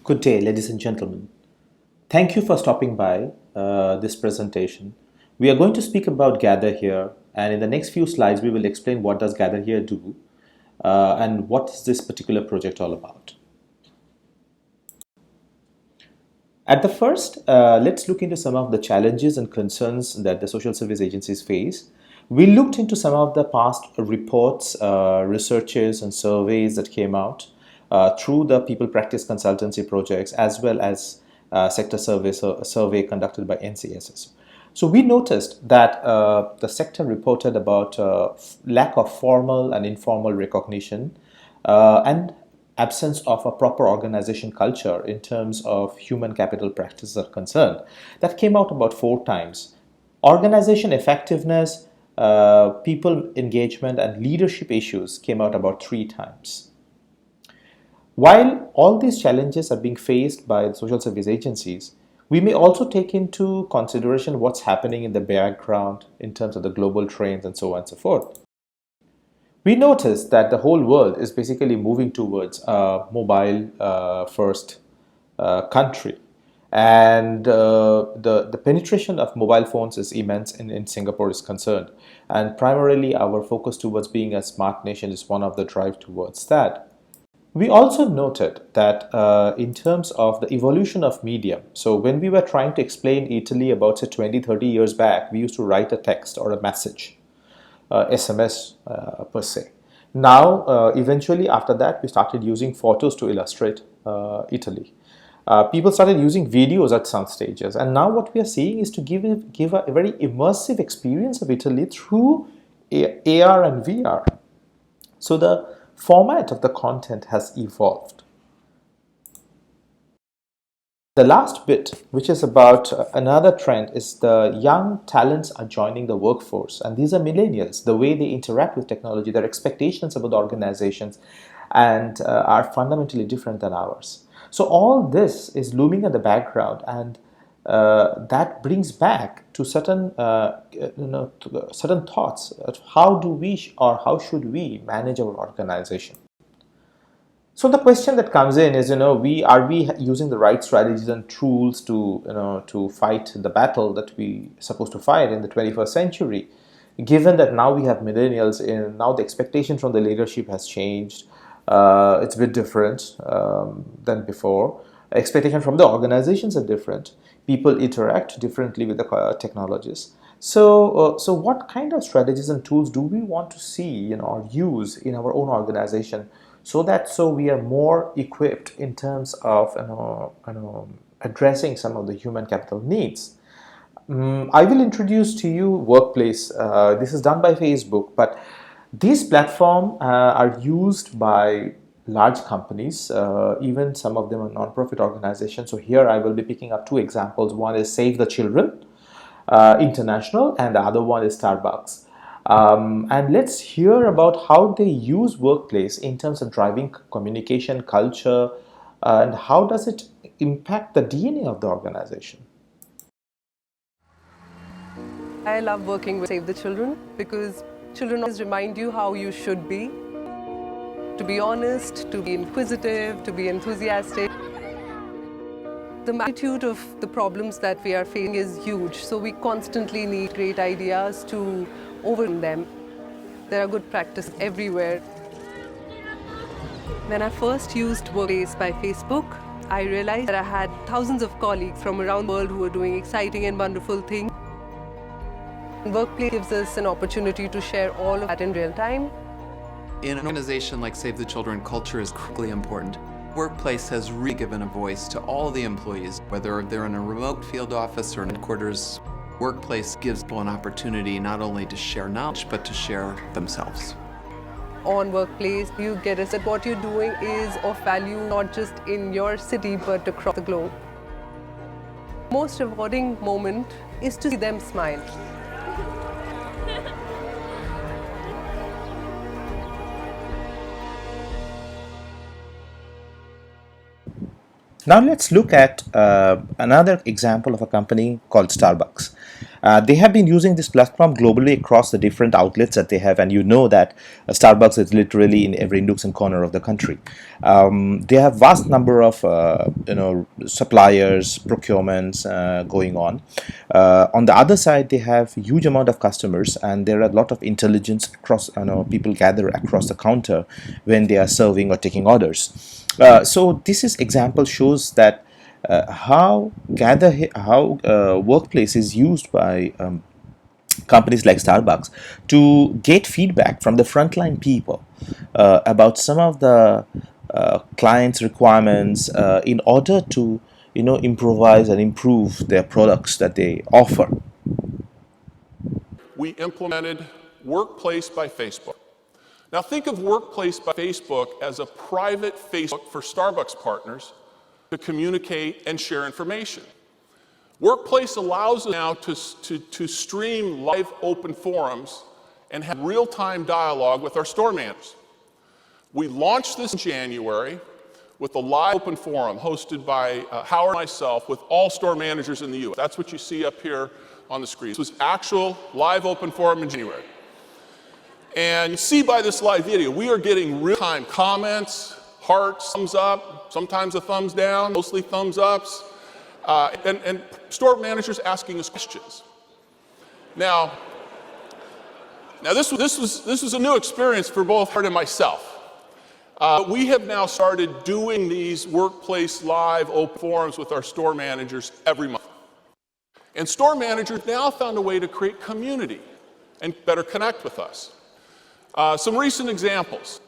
Good day, ladies and gentlemen. Thank you for stopping by this presentation. We are going to speak about GatherHere, and in the next few slides, we will explain what does GatherHere do and what is this particular project all about. At the first, let's look into some of the challenges and concerns that the social service agencies face. We looked into some of the past reports, researches, and surveys that came out through the people practice consultancy projects as well as sector survey conducted by NCSS. So we noticed that the sector reported about lack of formal and informal recognition and absence of a proper organization culture in terms of human capital practices are concerned. That came out about 4 times. Organization effectiveness, people engagement, and leadership issues came out about 3 times. While all these challenges are being faced by the social service agencies, we may also take into consideration what's happening in the background in terms of the global trends and so on and so forth. We notice that the whole world is basically moving towards a mobile first country. And the penetration of mobile phones is immense in Singapore is concerned. And primarily our focus towards being a smart nation is one of the drive towards that. We also noted that in terms of the evolution of medium, so when we were trying to explain Italy about say 20, 30 years back, we used to write a text or a message. SMS per se. Now, eventually after that, we started using photos to illustrate Italy. People started using videos at some stages, and now what we are seeing is to give a very immersive experience of Italy through AR and VR. So the format of the content has evolved. The last bit, which is about another trend, is the young talents are joining the workforce. And these are millennials. The way they interact with technology, their expectations about the organizations and are fundamentally different than ours. So all this is looming in the background, and that brings back to certain certain thoughts of how do we or how should we manage our organization. So the question that comes in is, we using the right strategies and tools to fight the battle that we supposed to fight in the 21st century, given that now we have millennials in, now the expectation from the leadership has changed. It's a bit different than before. Expectation from the organizations are different. People interact differently with the technologies. So what kind of strategies and tools do we want to see, or use in our own organization, so we are more equipped in terms of addressing some of the human capital needs. I will introduce to you Workplace. This is done by Facebook, but these platforms are used by large companies, even some of them are non-profit organizations. So here I will be picking up 2 examples. One is Save the Children International, and the other one is Starbucks. And let's hear about how they use Workplace in terms of driving communication culture, and how does it impact the DNA of the organization. I love working with Save the Children because children always remind you how you should be. To be honest, to be inquisitive, to be enthusiastic. The magnitude of the problems that we are facing is huge, so we constantly need great ideas to overcome them. There are good practices everywhere. When I first used Workplace by Facebook, I realized that I had thousands of colleagues from around the world who were doing exciting and wonderful things. Workplace gives us an opportunity to share all of that in real time. In an organization like Save the Children, culture is critically important. Workplace has really given a voice to all the employees, whether they're in a remote field office or in headquarters. Workplace gives people an opportunity not only to share knowledge, but to share themselves. On Workplace, you get us that what you're doing is of value not just in your city, but across the globe. The most rewarding moment is to see them smile. Now let's look at another example of a company called Starbucks. They have been using this platform globally across the different outlets that they have, and you know that Starbucks is literally in every nooks and corner of the country. They have vast number of suppliers, procurements going on. On the other side, they have huge amount of customers, and there are a lot of intelligence across. People gather across the counter when they are serving or taking orders. So this is example shows that how workplace is used by companies like Starbucks to get feedback from the frontline people about some of the clients' requirements in order to improvise and improve their products that they offer. We implemented Workplace by Facebook. Now think of Workplace by Facebook as a private Facebook for Starbucks partners to communicate and share information. Workplace allows us now to stream live open forums and have real-time dialogue with our store managers. We launched this in January with a live open forum hosted by Howard and myself with all store managers in the U.S. That's what you see up here on the screen. This was actual live open forum in January. And you see by this live video, we are getting real-time comments, hearts, thumbs up, sometimes a thumbs down, mostly thumbs ups, and store managers asking us questions. Now this was a new experience for both Howard and myself. We have now started doing these workplace live open forums with our store managers every month. And store managers now found a way to create community and better connect with us. Some recent examples.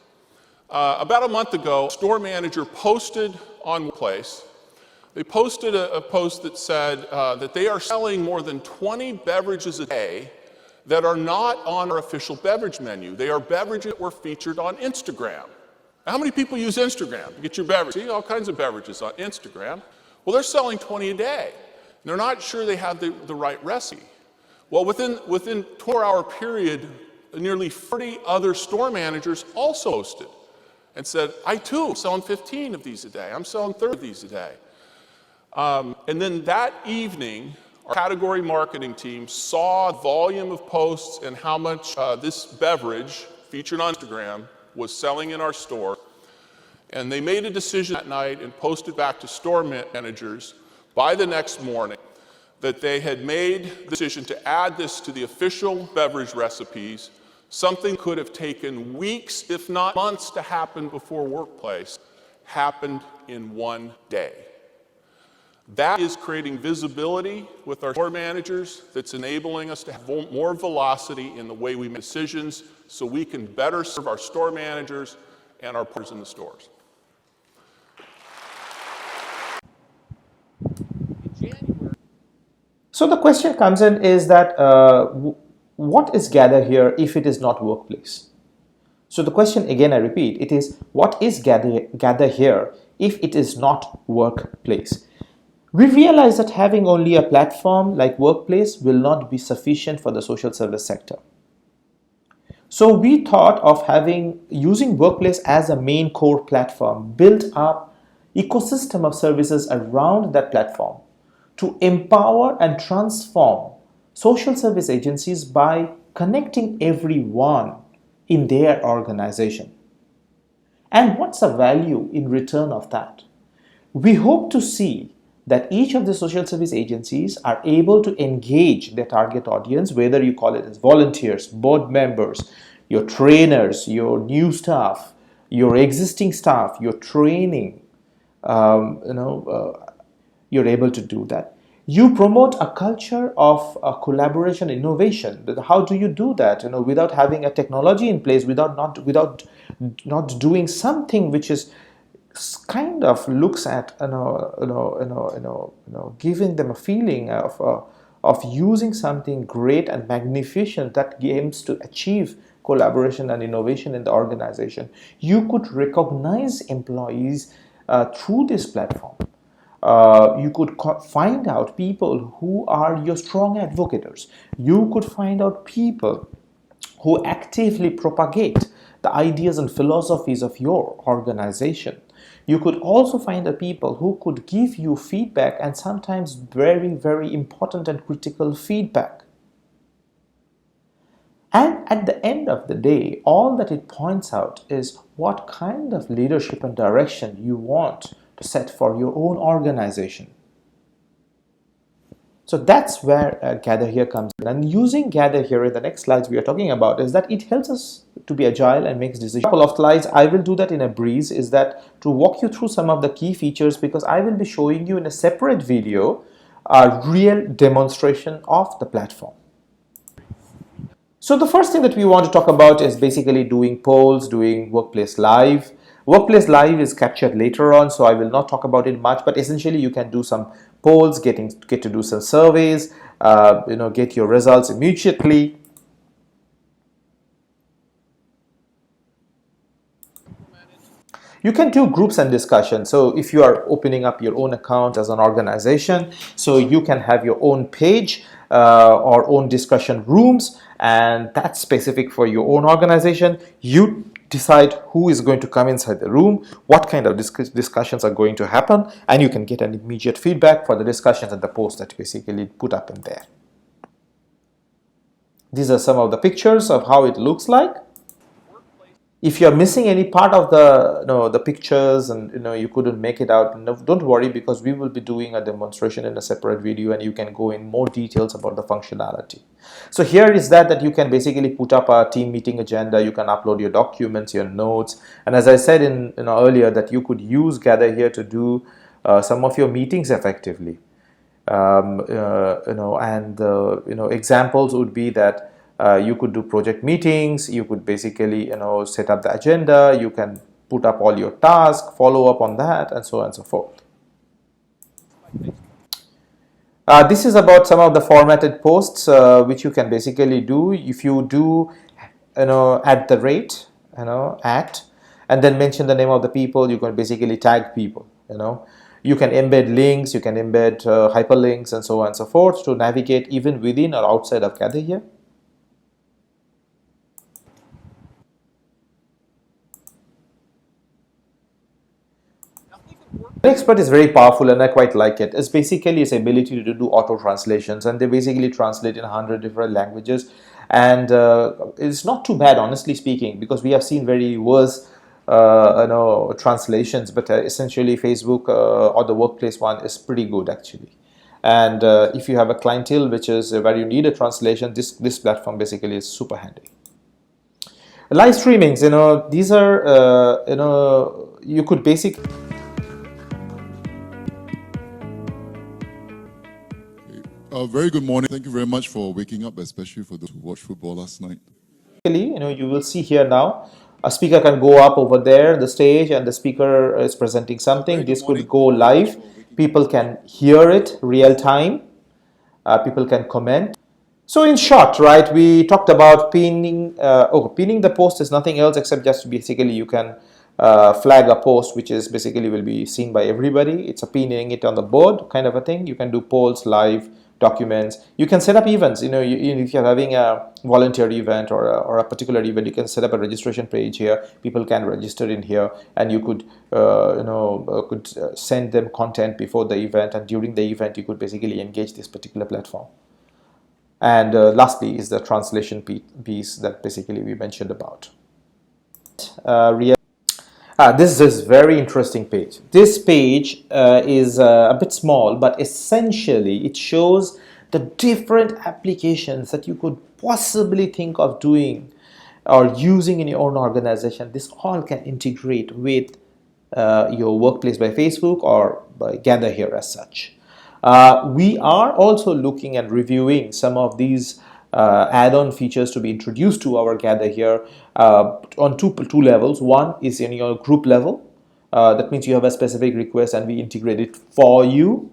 About a month ago, a store manager posted on Workplace. They posted a post that said that they are selling more than 20 beverages a day that are not on our official beverage menu. They are beverages that were featured on Instagram. Now, how many people use Instagram to get your beverage? See all kinds of beverages on Instagram. Well, they're selling 20 a day. And they're not sure they have the right recipe. Well, within a 24-hour period, nearly 40 other store managers also posted and said, I too am selling 15 of these a day. I'm selling 30 of these a day. And then that evening, our category marketing team saw the volume of posts and how much this beverage featured on Instagram was selling in our store. And they made a decision that night and posted back to store managers by the next morning that they had made the decision to add this to the official beverage recipes. Something could have taken weeks, if not months, to happen before Workplace happened in one day. That is creating visibility with our store managers that's enabling us to have more velocity in the way we make decisions so we can better serve our store managers and our partners in the stores. So the question comes in is that what is GatherHere if it is not Workplace? So the question, again, I repeat, it is what is GatherHere if it is not Workplace? We realize that having only a platform like Workplace will not be sufficient for the social service sector. So we thought of using Workplace as a main core platform, build up ecosystem of services around that platform to empower and transform social service agencies by connecting everyone in their organization. And what's the value in return of that? We hope to see that each of the social service agencies are able to engage their target audience, whether you call it as volunteers, board members, your trainers, your new staff, your existing staff, your training, you're able to do that. You promote a culture of collaboration, innovation. How do you do that? Without having a technology in place, without not doing something which is kind of looks at giving them a feeling of using something great and magnificent that aims to achieve collaboration and innovation in the organization. You could recognize employees through this platform. You could find out people who are your strong advocates. You could find out people who actively propagate the ideas and philosophies of your organization. You could also find the people who could give you feedback, and sometimes very, very important and critical feedback. And at the end of the day, all that it points out is what kind of leadership and direction you want to set for your own organization. So that's where GatherHere comes in. And using GatherHere in the next slides we are talking about is that it helps us to be agile and makes decisions. A couple of slides, I will do that in a breeze, is that to walk you through some of the key features, because I will be showing you in a separate video a real demonstration of the platform. So the first thing that we want to talk about is basically doing polls, doing Workplace Live. Workplace Live is captured later on, so I will not talk about it much, but essentially you can do some polls, get to do some surveys, get your results immediately. You can do groups and discussions. So if you are opening up your own account as an organization, so you can have your own page or own discussion rooms, and that's specific for your own organization. You decide who is going to come inside the room, what kind of discussions are going to happen, and you can get an immediate feedback for the discussions and the posts that basically put up in there. These are some of the pictures of how it looks like. If you're missing any part of the pictures and you couldn't make it out, don't worry, because we will be doing a demonstration in a separate video and you can go in more details about the functionality. So here is that you can basically put up a team meeting agenda, you can upload your documents, your notes, and as I said earlier, that you could use GatherHere to do some of your meetings effectively. Examples would be that you could do project meetings, you could basically set up the agenda, you can put up all your tasks, follow up on that, and so on and so forth. This is about some of the formatted posts which you can basically do. If you do at the rate at, and then mention the name of the people, you can basically tag people. You can embed links, you can embed hyperlinks, and so on and so forth to navigate even within or outside of GatherHere. The next part is very powerful and I quite like it. It's basically its ability to do auto translations, and they basically translate in 100 different languages, and it's not too bad, honestly speaking, because we have seen very worse translations, but essentially Facebook or the Workplace one is pretty good actually. And if you have a clientele which is where you need a translation, this platform basically is super handy. Live streamings, these are you could basically very good morning. Thank you very much for waking up, especially for those who watched football last night. You will see here now, a speaker can go up over there, the stage, and the speaker is presenting something. This could go live. People can hear it real time. People can comment. So in short, right, we talked about pinning. Pinning the post is nothing else except just basically you can flag a post which is basically will be seen by everybody. It's a pinning it on the board kind of a thing. You can do polls, live, documents. You can set up events. If you're having a volunteer event or a particular event, you can set up a registration page here. People can register in here, and you could send them content before the event, and during the event you could basically engage this particular platform. And lastly is the translation piece that basically we mentioned about. This is a very interesting page. This page is a bit small, but essentially it shows the different applications that you could possibly think of doing or using in your own organization. This all can integrate with your Workplace by Facebook or by GatherHere as such. We are also looking and reviewing some of these add-on features to be introduced to our GatherHere on two levels. One is in your group level. That means you have a specific request and we integrate it for you.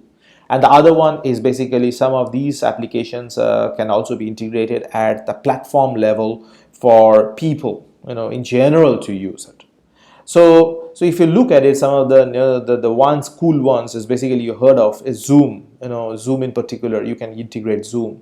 And the other one is basically some of these applications can also be integrated at the platform level for people, in general to use it. So if you look at it, some of the ones, cool ones, is basically you heard of is Zoom. Zoom in particular, you can integrate Zoom.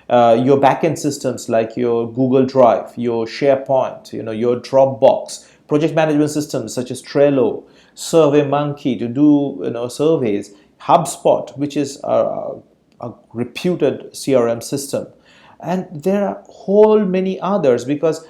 Your backend systems like your Google Drive, your SharePoint, your Dropbox, project management systems such as Trello, SurveyMonkey to do surveys, HubSpot, which is a reputed CRM system, And there are whole many others, because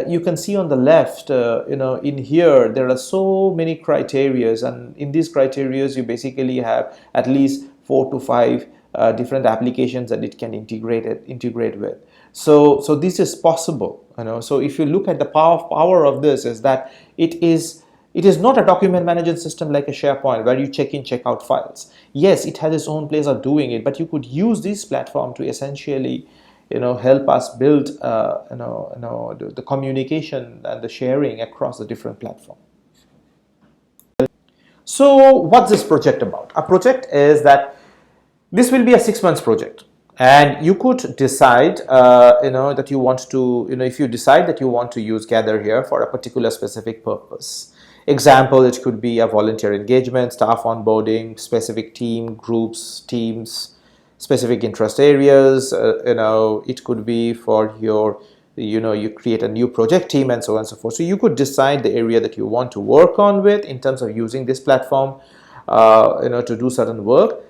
you can see on the left, in here there are so many criterias, and in these criterias you basically have at least 4 to 5 different applications that it can integrate with. So this is possible. So if you look at the power of this, is that it is not a document management system like a SharePoint where you check in, check out files. Yes, it has its own place of doing it, but you could use this platform to essentially help us build the communication and the sharing across the different platforms. So what's this project about? A project is that this will be a 6 months project, and you could decide that you want to, if you decide that you want to use GatherHere for a particular specific purpose. Example, it could be a volunteer engagement, staff onboarding, specific teams, specific interest areas. It could be for your, you create a new project team and so on and so forth. So you could decide the area that you want to work on with in terms of using this platform to do certain work.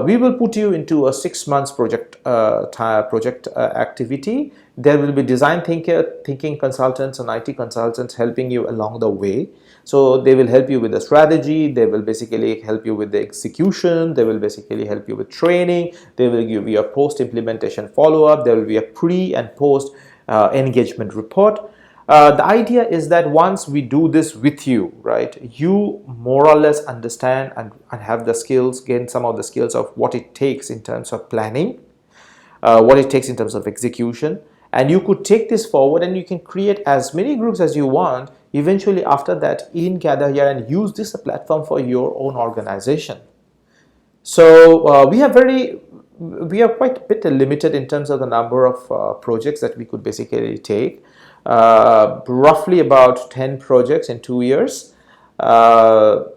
We will put you into a 6 months project activity. There will be design thinking consultants and IT consultants helping you along the way. So they will help you with the strategy, they will basically help you with the execution, they will basically help you with training, they will give you a post implementation follow-up, there will be a pre and post engagement report. The idea is that once we do this with you, right, you more or less understand and have the skills, gain some of the skills of what it takes in terms of planning, what it takes in terms of execution, and you could take this forward and you can create as many groups as you want eventually after that in GatherHere and use this as a platform for your own organization. So we are quite a bit limited in terms of the number of projects that we could basically take. Roughly about 10 projects in 2 years. Towards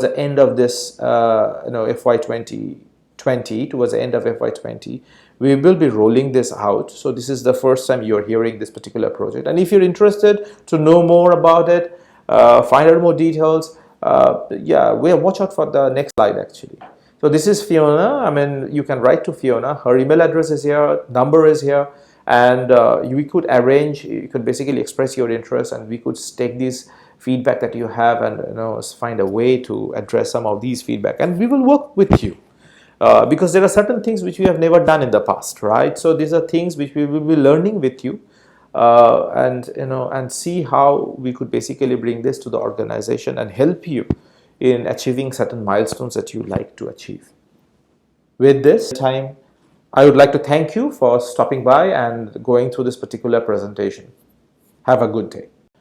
the end of this FY 2020, towards the end of FY 20, we will be rolling this out. So this is the first time you're hearing this particular project, and if you're interested to know more about it, find out more details, watch out for the next slide actually. So this is Fiona. You can write to Fiona. Her email address is here, number is here, and we could arrange, you could basically express your interest, and we could take these feedback that you have and find a way to address some of these feedback, and we will work with you. Because there are certain things which we have never done in the past, right? So these are things which we will be learning with you, and see how we could basically bring this to the organization and help you in achieving certain milestones that you like to achieve. With this time, I would like to thank you for stopping by and going through this particular presentation. Have a good day.